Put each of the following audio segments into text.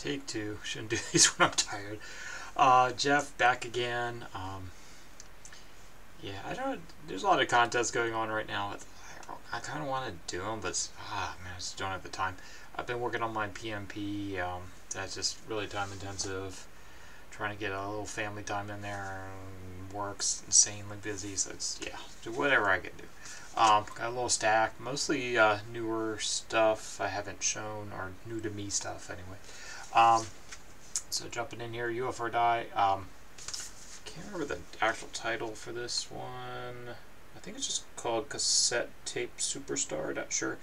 Take two. Shouldn't do these when I'm tired. Jeff back again. Yeah, I don't. There's a lot of contests going on right now. I kind of want to do them, but man, I just don't have the time. I've been working on my PMP. That's just really time intensive. Trying to get a little family time in there. Work's insanely busy, so it's do whatever I can do. Got a little stack, mostly newer stuff I haven't shown, or new to me stuff anyway. So jumping in here, UFO die. Can't remember the actual title for this one. I think it's just called Cassette Tape Superstar. Not sure.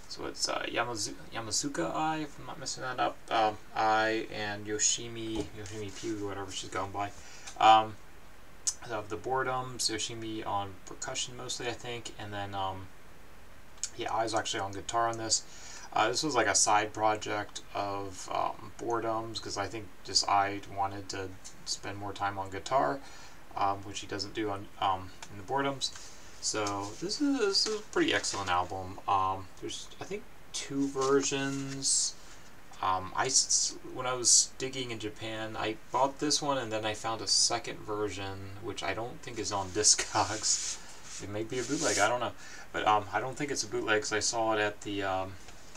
So it's Yamazuka Ai, if I'm not messing that up. Ai and Yoshimi P, whatever she's going by. Of the Boredoms, Yoshimi on percussion mostly, I think, and then Ai's actually on guitar on this. This was like a side project of Boredoms, because I think just I wanted to spend more time on guitar, which he doesn't do on in the Boredoms. So this is a pretty excellent album. There's I think 2 versions. When I was digging in Japan, I bought this one and then I found a second version, which I don't think is on Discogs. It may be a bootleg, I don't know. But I don't think it's a bootleg because I saw it at the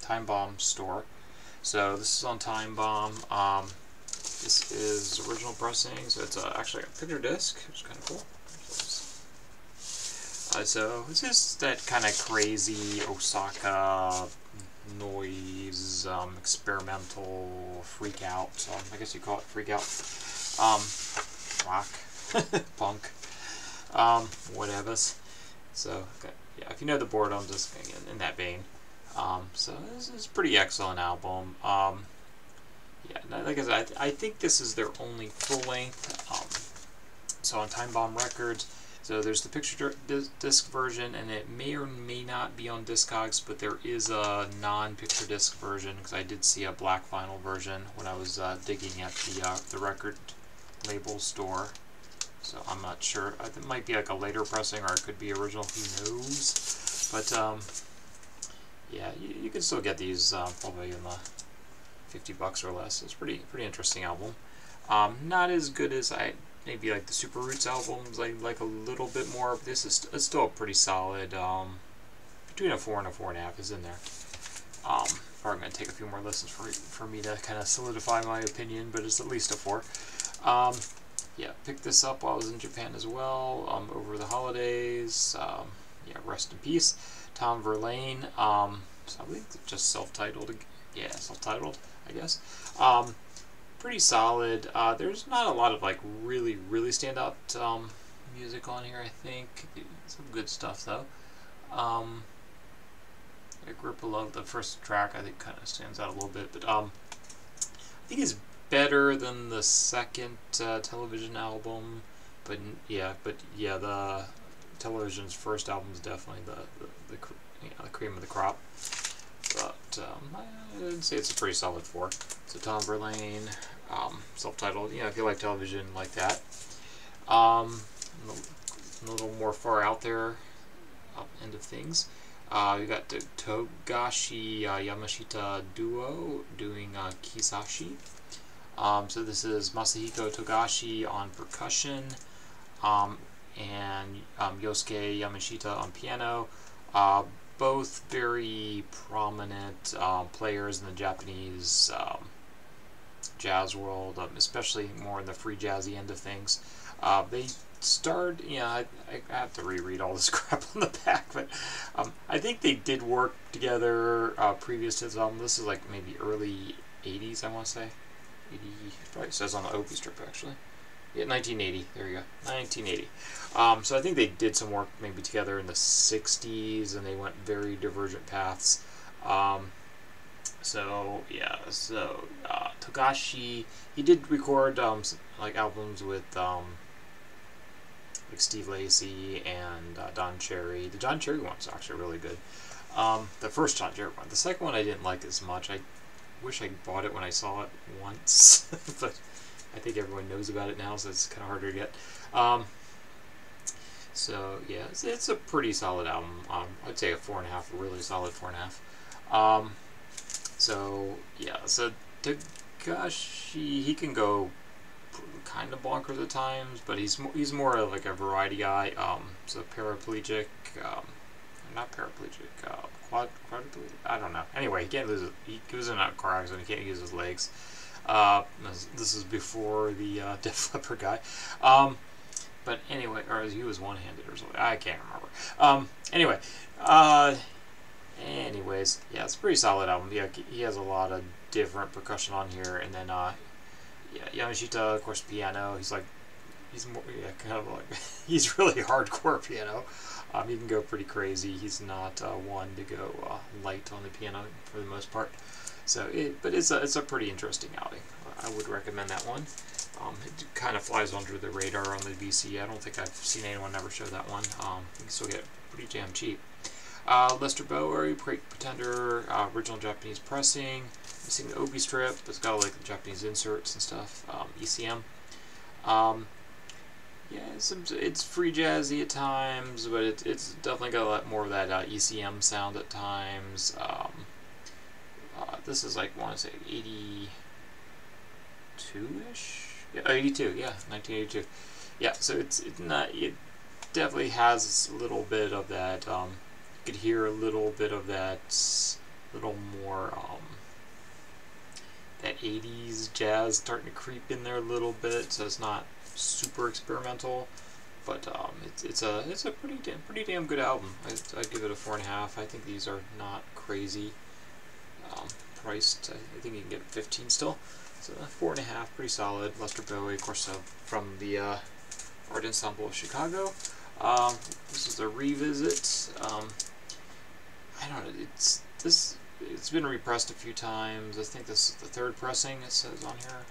Time Bomb store. So this is on Time Bomb. This is original pressing, so it's actually a picture disc, which is kind of cool. So this is that kind of crazy Osaka noise, experimental freak out. I guess you call it freak out. Rock, punk, whatevers. So okay, yeah, if you know the Boredom, just in that vein. So this is a pretty excellent album. Yeah, like I said, I think this is their only full length. So on Time Bomb Records. So there's the picture disc version, and it may or may not be on Discogs, but there is a non-picture disc version, because I did see a black vinyl version when I was digging at the record label store. So I'm not sure. It might be like a later pressing, or it could be original. Who knows? But yeah, you can still get these probably in the $50 or less. It's pretty interesting album. Not as good as maybe like the Super Roots albums. I like a little bit more. This is still a pretty solid. Between a 4 and a 4.5 is in there. Probably going to take a few more listens for me to kind of solidify my opinion, but it's at least a 4. Yeah, picked this up while I was in Japan as well, over the holidays. Yeah, rest in peace. Tom Verlaine. So I think just self-titled. Yeah, self-titled, I guess. Pretty solid. There's not a lot of like really standout music on here, I think. Some good stuff though. A Grip of Love, the first track, I think kind of stands out a little bit, but I think it's better than the second Television album. But yeah, the Television's first album is definitely the cream of the crop. But I'd say it's a pretty solid 4. So Tom Verlaine, self-titled. If you like Television like that. A little more far out there, end of things. We got the Togashi Yamashita duo doing Kisashi. So this is Masahiko Togashi on percussion, and Yosuke Yamashita on piano. Both very prominent players in the Japanese jazz world, especially more in the free jazzy end of things. They starred, I have to reread all this crap on the back, but I think they did work together previous to this album. This is like maybe early 80s, I want to say. 80, probably says on the Opie strip actually. Yeah, 1980. There you go. 1980. So I think they did some work maybe together in the 60s, and they went very divergent paths. So yeah. So Togashi, he did record like albums with like Steve Lacy and Don Cherry. The Don Cherry one's actually really good. The first Don Cherry one. The second one I didn't like as much. I wish I bought it when I saw it once, but I think everyone knows about it now, so it's kind of harder to get. So yeah, it's a pretty solid album. I'd say a 4.5, a really solid 4.5. So yeah, so Tagashi, he can go kind of bonkers at times, but he's more of like a variety guy. So paraplegic, not paraplegic, quadriplegic. I don't know. Anyway, he can't lose. He was in a car accident. He can't use his legs. This is before the Def Leppard guy. But anyway, or he was one-handed or something. I can't remember. Anyway, anyways, yeah, it's a pretty solid album. Yeah, he has a lot of different percussion on here, and then yeah, Yamashita, of course, piano. He's more, yeah, kind of like he's really hardcore piano. He can go pretty crazy. He's not one to go light on the piano for the most part. So, but it's a pretty interesting outing. I would recommend that one. It kind of flies under the radar on the VC. I don't think I've seen anyone ever show that one. You can still get it pretty damn cheap. Lester Bowery, Great Pretender, original Japanese pressing. I've seen the Obi strip. It's got like the Japanese inserts and stuff. ECM. Yeah, it's free jazzy at times, but it's definitely got a lot more of that ECM sound at times. This is like, I want to say 82-ish? Yeah, 82, yeah, 1982. Yeah, so it definitely has a little bit of that, you could hear a little bit of that, little more, that 80s jazz starting to creep in there a little bit, so it's not super experimental, but it's a pretty damn good album. I'd give it a 4.5. I think these are not crazy priced. I think you can get 15 still. So 4.5, pretty solid. Lester Bowie, of course, from the Art Ensemble of Chicago. This is a revisit. I don't know. It's been repressed a few times. I think this is the third pressing. It says on here.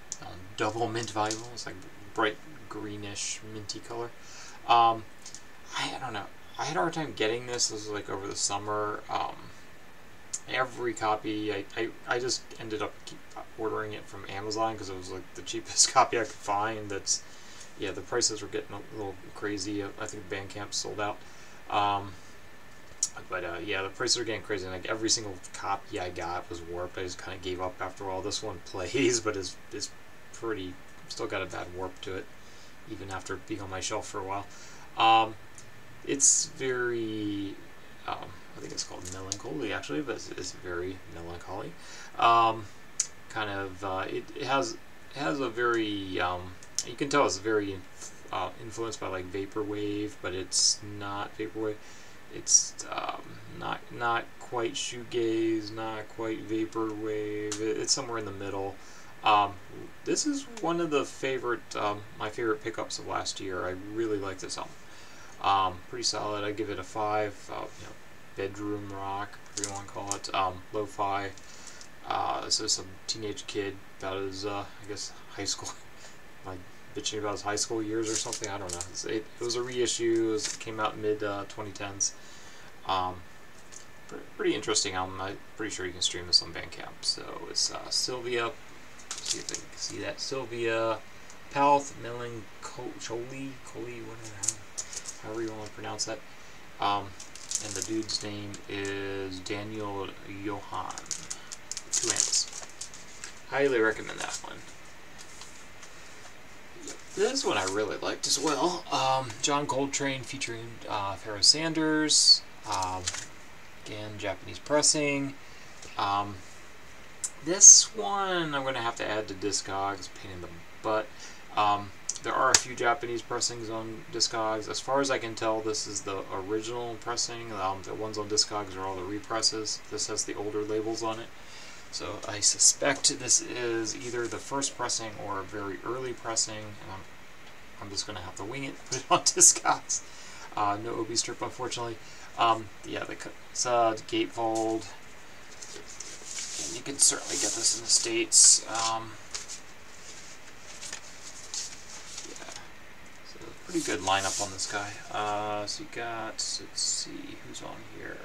Double mint vinyl. It's like bright greenish minty color. I don't know. I had a hard time getting this. This was like over the summer. Every copy, I just ended up ordering it from Amazon because it was like the cheapest copy I could find. That's, yeah, the prices were getting a little crazy. I think Bandcamp sold out. But yeah, the prices are getting crazy. Like every single copy I got was warped. I just kind of gave up after a while. This one plays, but is pretty, still got a bad warp to it, even after being on my shelf for a while. It's very, I think it's called Melancholy actually, but it's very melancholy. Kind of, it has a very, you can tell it's very influenced by like vaporwave, but it's not vaporwave. It's not quite shoegaze, not quite vaporwave. It's somewhere in the middle. This is one of the my favorite pickups of last year. I really like this album. Pretty solid. I give it a 5. Bedroom rock, whatever you want to call it. Lo-fi. So some teenage kid about his, I guess, high school, like bitching about his high school years or something. I don't know. It was a reissue. It came out mid 2010s. Pretty interesting album. I'm pretty sure you can stream this on Bandcamp. So it's Sylvia. See if I can see that. Sylvia Palth Melancholy, however you want to pronounce that. And the dude's name is Daniel Johann. 2 M's. Highly recommend that one. This one I really liked as well. John Coltrane featuring Pharoah Sanders. Again, Japanese pressing. This one I'm going to have to add to Discogs. Pain in the butt. There are a few Japanese pressings on Discogs. As far as I can tell, this is the original pressing. The ones on Discogs are all the represses. This has the older labels on it. So I suspect this is either the first pressing or a very early pressing. And I'm just going to have to wing it, put it on Discogs. No Obi strip, unfortunately. Yeah, it's gatefold. And you can certainly get this in the States. Pretty good lineup on this guy. So you got, let's see, who's on here.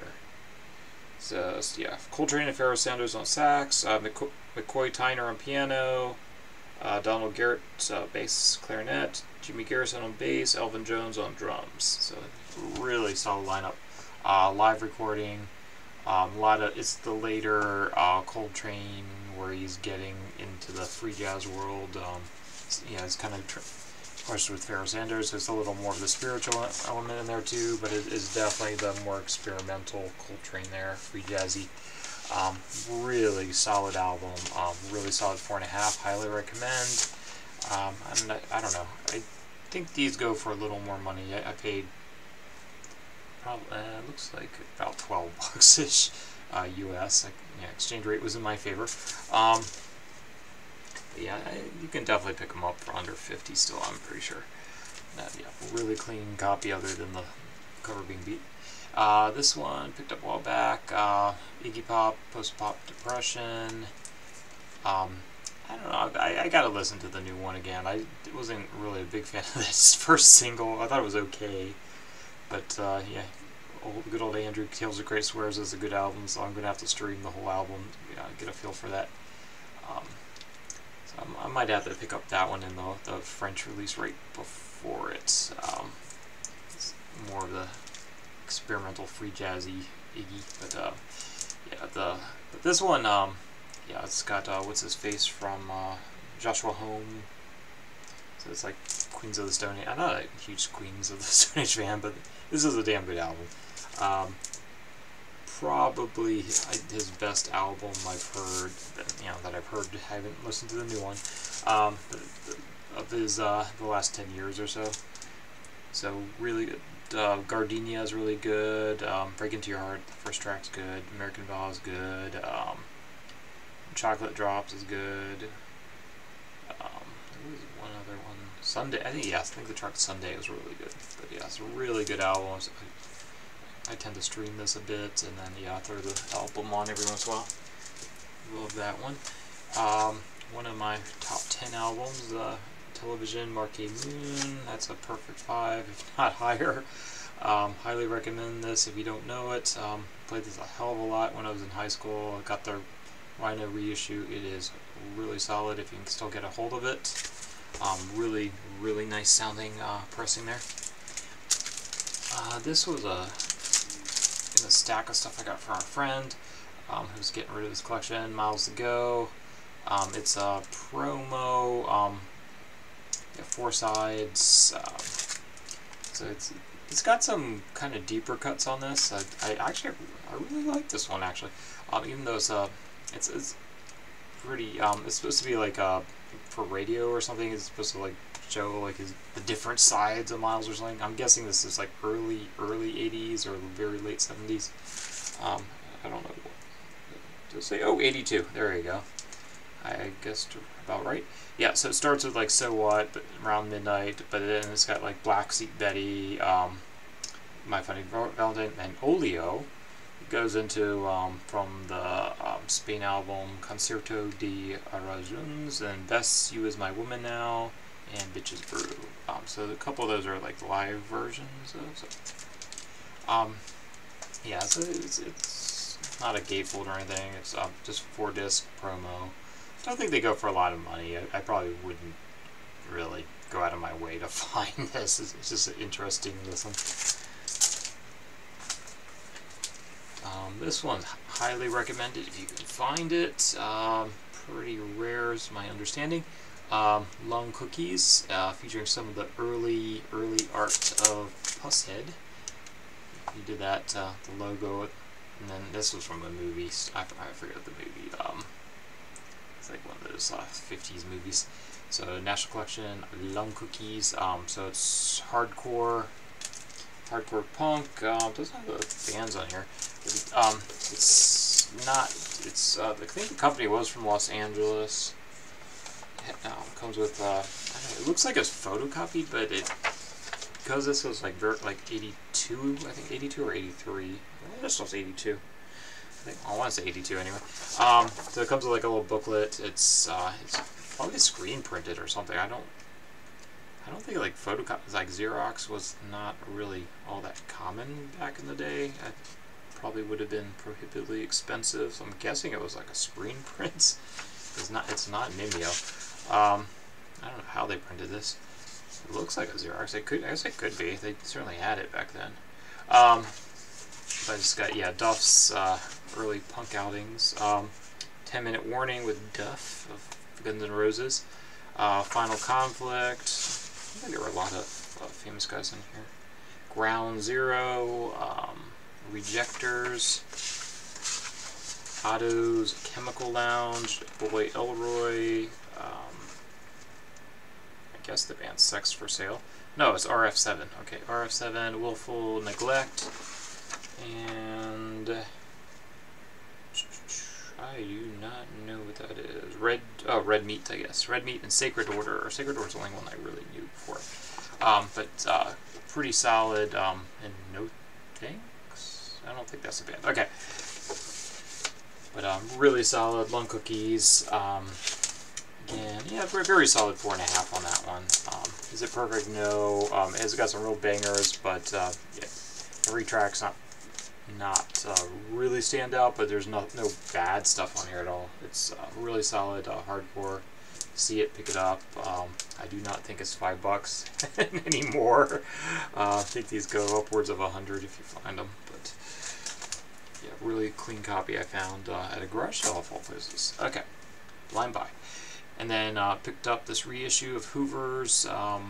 So yeah, Coltrane and Pharoah Sanders on sax, McCoy Tyner on piano, Donald Garrett bass, clarinet, Jimmy Garrison on bass, Elvin Jones on drums. So really solid lineup. Live recording. A lot of it's the later Coltrane where he's getting into the free jazz world. It's kind of course with Pharoah Sanders. There's a little more of the spiritual element in there too, but it is definitely the more experimental Coltrane there, free jazzy. Really solid album. Really solid 4.5. Highly recommend. I don't know. I think these go for a little more money. I paid probably looks like about $12 ish US. Exchange rate was in my favor. You can definitely pick them up for under 50 still. I'm pretty sure. Really clean copy other than the cover being beat. This one picked up a while back. Iggy Pop, Post-Pop Depression. I don't know. I gotta listen to the new one again. I wasn't really a big fan of this first single. I thought it was okay, but good old Andrew Tales of Great Swears is a good album, so I'm gonna have to stream the whole album. Get a feel for that. So I might have to pick up that one in the French release right before it. It's more of the experimental free jazzy Iggy, but this one. It's got what's his face from Joshua Home. So it's like Queens of the Stone Age. I'm not a huge Queens of the Stone Age fan, but this is a damn good album. Probably his best album I've heard. That I've heard. I haven't listened to the new one. Of his the last 10 years or so. So really good. Gardenia is really good. Break Into Your Heart, the first track's good. American Vow is good. Chocolate Drops is good. There was one other one. Sunday. I think the track Sunday was really good. But yeah, it's a really good album. I tend to stream this a bit, and then throw the album on every once in a while. Love that one. One of my top 10 albums, Television, Marquee Moon. That's a perfect 5, if not higher. Highly recommend this if you don't know it. Played this a hell of a lot when I was in high school. I got their Rhino reissue. It is really solid if you can still get a hold of it. Really, really nice sounding pressing there. This was in a stack of stuff I got from our friend who's getting rid of his collection. Miles to Go. It's a promo. 4 sides. So it's got some kind of deeper cuts on this. I really like this one actually. Even though it's pretty. It's supposed to be like for radio or something. It's supposed to like show like the different sides of Miles or something. I'm guessing this is like early 80s or very late 70s. I don't know. Did it say 82? There you go. I guessed about right. Yeah. So it starts with like So What, but around midnight. But then it's got like Black Seat Betty, My Funny Valentine, and Olio. Goes into from the Spain album Concierto de Arajuns, and Best You Is My Woman Now, and Bitches Brew. So a couple of those are like live versions. So it's not a gatefold or anything. It's just 4-disc promo. I don't think they go for a lot of money. I probably wouldn't really go out of my way to find this. It's just an interesting listen. This one's highly recommended if you can find it. Pretty rare is my understanding. Lung Cookies, featuring some of the early art of Pushead. He did that, the logo, and then this was from a movie. I forget the movie. It's like one of those 50s movies. So National Collection, Lung Cookies. So it's hardcore punk. Doesn't have the bands on here. It's not. It's I think the company was from Los Angeles. It comes with I don't know, it looks like it's photocopied, but because this was like 82, I think 82 or 83. This was 82. I want to say 82 anyway. So it comes with like a little booklet. It's probably screen printed or something. I don't think like photocopies, like Xerox was not really all that common back in the day. It probably would have been prohibitively expensive. So I'm guessing it was like a screen print. It's not Mimeo. I don't know how they printed this. It looks like a Xerox. I guess it could be. They certainly had it back then. But I just got Duff's early punk outings. 10-Minute Warning with Duff of Guns N' Roses. Final Conflict. I think there were a lot of famous guys in here. Ground Zero. Rejectors. Otto's Chemical Lounge. Boy Elroy. I guess the band's Sex for Sale. No, it's RF7. Okay, RF7, Willful Neglect, and I do not know what that is. Red Meat, I guess. Red Meat and Sacred Order. Sacred Order's the only one I really knew before. But pretty solid. And no thanks. I don't think that's a band. Okay, but really solid. Lung Cookies. Again, yeah, very solid 4.5 on that one. Is it perfect? No. It's got some real bangers, but yeah, every track's not really stand out, but there's no bad stuff on here at all. It's really solid, hardcore. See it, pick it up. I do not think it's $5 anymore. I think these go upwards of 100 if you find them. But yeah, really clean copy I found at a garage sale of all places. Okay, blind buy. And then picked up this reissue of Hoover's, what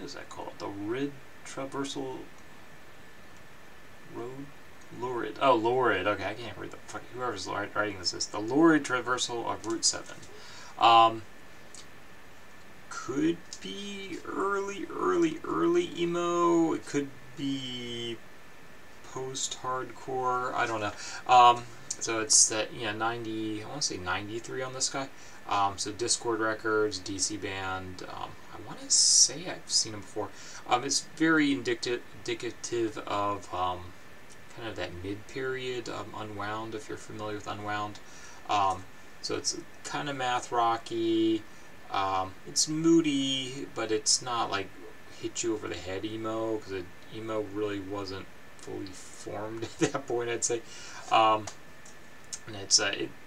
is that called? The Rid Traversal Road? Lurid. Oh, Lurid. Okay, I can't read the fuck. Whoever's writing this is the Lurid Traversal of Route 7. Could be early emo. It could be post-hardcore. I don't know. So it's that, 90, I want to say 93 on this guy. So Discord Records, DC Band. I want to say I've seen him before. It's very indicative of kind of that mid-period Unwound, if you're familiar with Unwound. So it's kind of math rocky. It's moody, but it's not like hit you over the head emo, because emo really wasn't fully formed at that point, I'd say. And it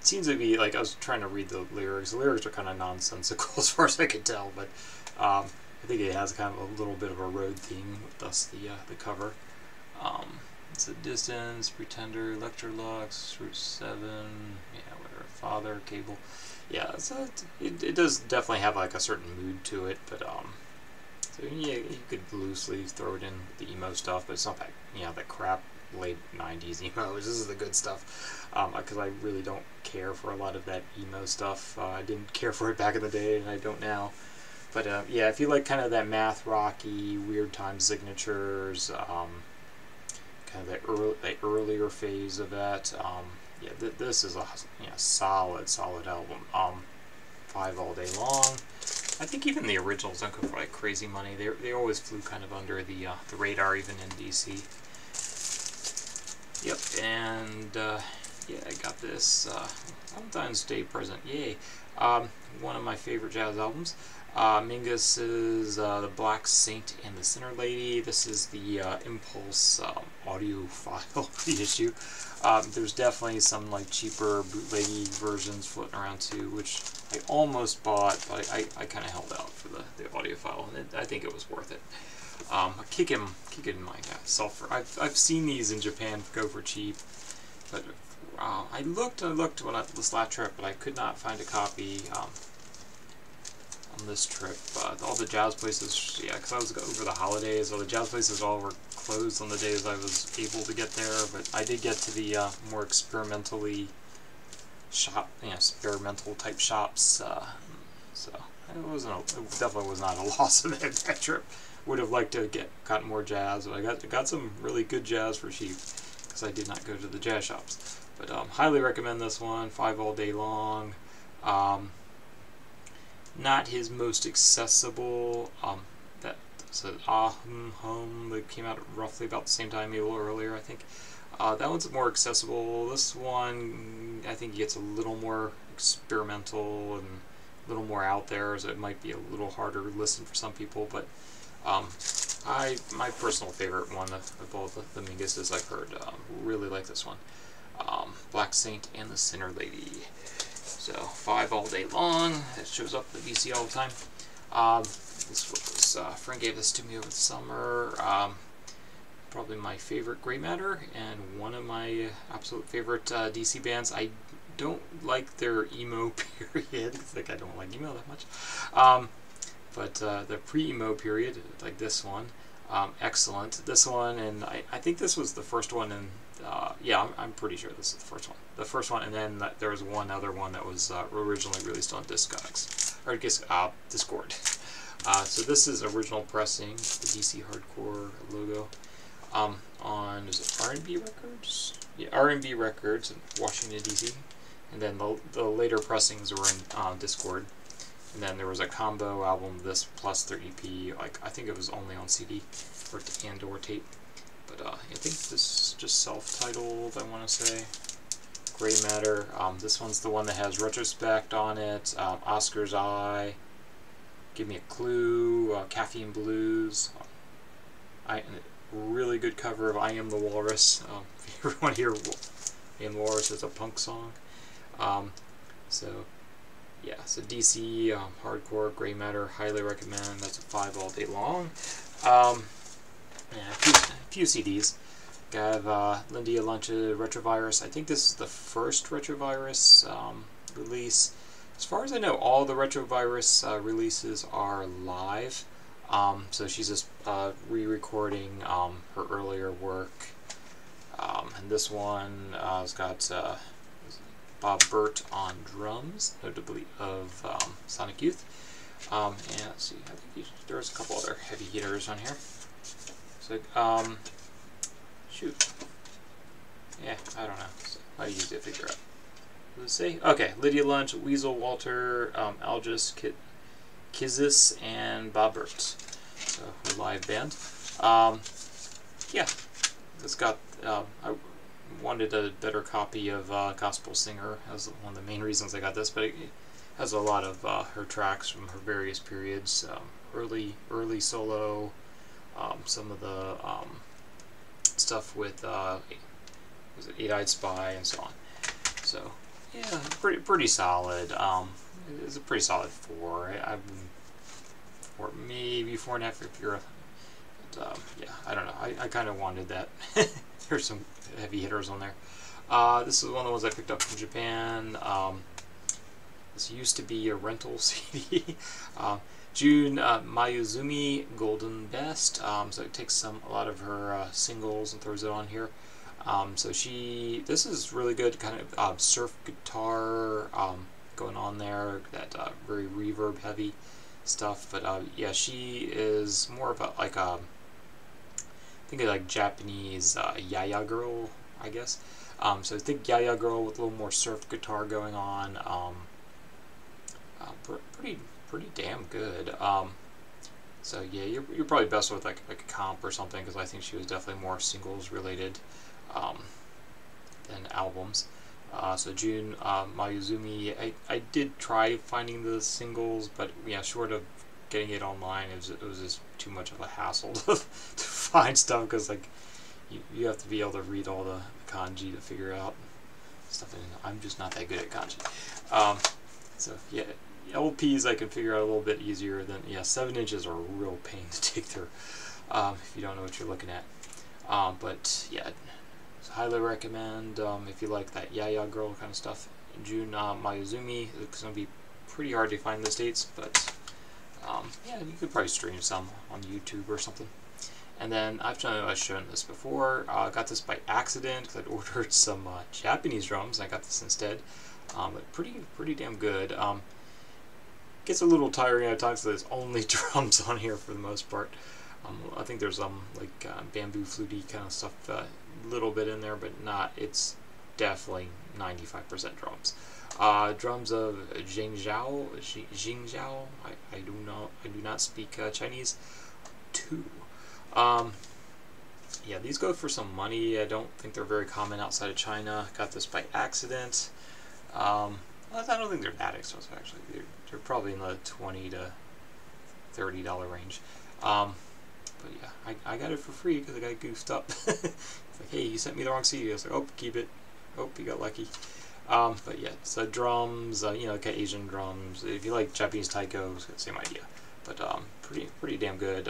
seems to be, like, I was trying to read the lyrics. The lyrics are kind of nonsensical as far as I could tell, but I think it has kind of a little bit of a road theme, thus the cover. It's a Distance, Pretender, Electrolux, Route 7, yeah, whatever, Father, Cable. Yeah, so it does definitely have like a certain mood to it, but so yeah, you could loosely throw it in the emo stuff, but it's not that, that crap late 90s emo. This is the good stuff, because I really don't care for a lot of that emo stuff. I didn't care for it back in the day, and I don't now. But yeah, if you like kind of that math rocky, Weird Time Signatures, kind of the earlier phase of that, yeah, this is a solid album. 5 All Day Long. I think even the originals don't go for like crazy money. They always flew kind of under the radar, even in DC. Yep, and yeah, I got this Valentine's Day present. Yay! One of my favorite jazz albums. Mingus's The Black Saint and the Sinner Lady. This is the Impulse audiophile reissue. There's definitely some like cheaper bootleggy versions floating around too, which I almost bought, but I kind of held out for the audiophile, and I think it was worth it. Kicking myself. I've seen these in Japan go for cheap, but I looked when this last trip, but I could not find a copy on this trip. All the jazz places, yeah, because I was over the holidays, all the jazz places all were closed on the days I was able to get there, but I did get to the more experimental type shops, so it definitely was not a loss of that trip. Would have liked to have gotten more jazz, but I got some really good jazz for cheap, because I did not go to the jazz shops. But highly recommend this one. 5 All Day Long. Not his most accessible. That's an Hum that came out roughly about the same time, maybe a little earlier, I think. That one's more accessible. This one, I think, gets a little more experimental and a little more out there, so it might be a little harder to listen for some people. But my personal favorite one of all the Minguses I've heard, really like this one. Black Saint and the Sinner Lady. So 5 All Day Long. It shows up at the VC all the time. This was friend gave this to me over the summer. probably my favorite Grey Matter and one of my absolute favorite DC bands. I don't like their emo period. It's like I don't like emo that much. But the pre-emo period, like this one, excellent. This one, and I think this was the first one in, yeah, I'm pretty sure this is the first one. The first one, and then there was one other one that was originally released on Discogs, or Discord. So this is original pressing, the DC Hardcore logo, on, is it R&B Records? Yeah, R&B Records in Washington, D.C. And then the later pressings were in Discord. And then there was a combo album, this plus their EP, like I think it was only on CD or tape. But I think this is just self-titled, I want to say. Grey Matter. This one's the one that has Retrospect on it, Oscar's Eye, Give Me a Clue, Caffeine Blues. Really good cover of I Am the Walrus. If you ever want to hear I Am the Walrus, it's a punk song. So yeah, so DC, Hardcore, Grey Matter, highly recommend. That's a 5 all day long. Yeah, a few CDs. Got Lindia Luncha Retrovirus. I think this is the first Retrovirus release. As far as I know, all the Retrovirus releases are live. So she's just re-recording her earlier work. And this one has got Bob Burt on drums, notably of Sonic Youth. And let's see, I think there's a couple other heavy hitters on here. So, shoot. Yeah, I don't know. So, how easy to figure out. What does it say? Okay, Lydia Lunch, Weasel Walter, Algis, Kizis, and Bob Burt. So, a live band. Yeah, it's got, I wanted a better copy of Gospel Singer. That's one of the main reasons I got this, but it has a lot of her tracks from her various periods, early solo, some of the stuff with was it Eight-Eyed Spy and so on. So yeah, pretty solid. It's a pretty solid 4. Or maybe 4.5 if you're. But, yeah, I don't know. I kind of wanted that. There's some heavy hitters on there. This is one of the ones I picked up from Japan. This used to be a rental CD. June Mayuzumi Golden Best. So it takes a lot of her singles and throws it on here. So this is really good kind of surf guitar going on there. That very reverb heavy stuff. But yeah, she is more of a I think of like Japanese Yaya Girl, I guess. So I think Yaya Girl with a little more surf guitar going on. Pretty damn good. So yeah, you're probably best with like a comp or something, because I think she was definitely more singles related than albums. So June Mayuzumi, I did try finding the singles, but yeah, short of getting it online, it was just too much of a hassle to find stuff, because like you have to be able to read all the kanji to figure out stuff, and I'm just not that good at kanji. So yeah, LPs I can figure out a little bit easier than, yeah, 7 inches are a real pain to dig through if you don't know what you're looking at. But yeah, highly recommend if you like that Yaya Girl kind of stuff. June Mayuzumi, it's going to be pretty hard to find the States, but yeah, you could probably stream some on YouTube or something. And then I've shown this before. I got this by accident because I'd ordered some Japanese drums, and I got this instead. But pretty damn good. Gets a little tiring at times, so there's only drums on here for the most part. I think there's like bamboo fluty kind of stuff a little bit in there, but not. It's definitely 95% drums. Drums of Jingzhou. I do not speak Chinese. 2. Yeah, these go for some money. I don't think they're very common outside of China. Got this by accident. I don't think they're that expensive actually. They're probably in the $20 to $30 range. But yeah, I got it for free because I got goofed up. It's like, hey, you sent me the wrong CD. I was like, oh, keep it. Oh, you got lucky. But yeah, so drums, you know, got Asian drums. If you like Japanese taiko, it's the same idea. But pretty damn good.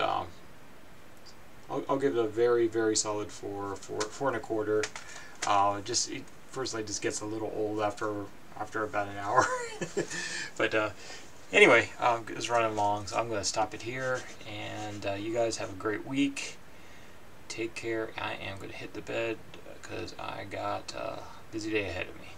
I'll give it a very, very solid 4.25. Firstly, it just gets a little old after about an hour. But anyway, it's running long, so I'm going to stop it here. And you guys have a great week. Take care. I am going to hit the bed because I got a busy day ahead of me.